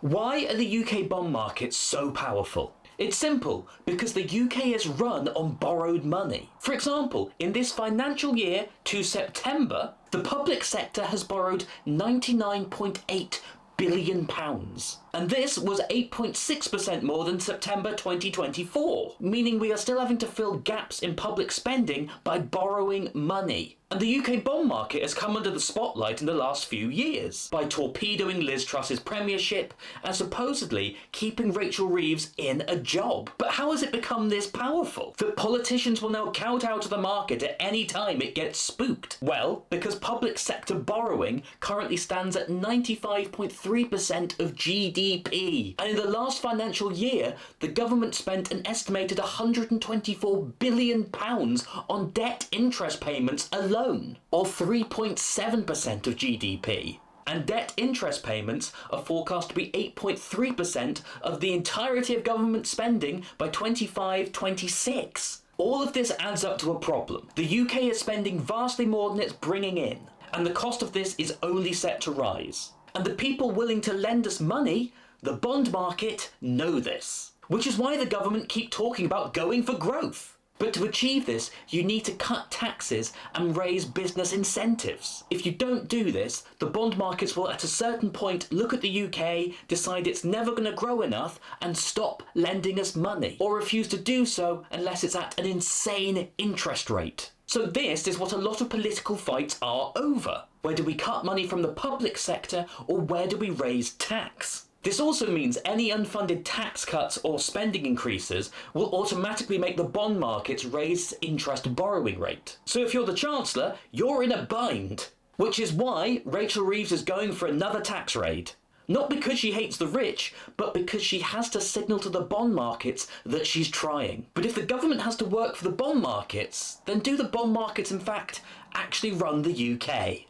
Why are the UK bond markets so powerful? It's simple, because the UK is run on borrowed money. For example, in this financial year to September, the public sector has borrowed £99.8 billion. And this was 8.6% more than September 2024, meaning we are still having to fill gaps in public spending by borrowing money. And the UK bond market has come under the spotlight in the last few years by torpedoing Liz Truss's premiership and supposedly keeping Rachel Reeves in a job. But how has it become this powerful that politicians will now kowtow out of the market at any time it gets spooked? Well, because public sector borrowing currently stands at 95.3% of GDP. And in the last financial year, the government spent an estimated £124 billion on debt interest payments alone, or 3.7% of GDP. And debt interest payments are forecast to be 8.3% of the entirety of government spending by 25-26. All of this adds up to a problem. The UK is spending vastly more than it's bringing in, and the cost of this is only set to rise. And the people willing to lend us money, the bond market, know this. Which is why the government keep talking about going for growth. But to achieve this, you need to cut taxes and raise business incentives. If you don't do this, the bond markets will at a certain point look at the UK, decide it's never going to grow enough and stop lending us money, or refuse to do so unless it's at an insane interest rate. So this is what a lot of political fights are over. Where do we cut money from the public sector, or where do we raise tax? This also means any unfunded tax cuts or spending increases will automatically make the bond markets raise interest borrowing rate. So if you're the Chancellor, you're in a bind. Which is why Rachel Reeves is going for another tax raid. Not because she hates the rich, but because she has to signal to the bond markets that she's trying. But if the government has to work for the bond markets, then do the bond markets in fact actually run the UK?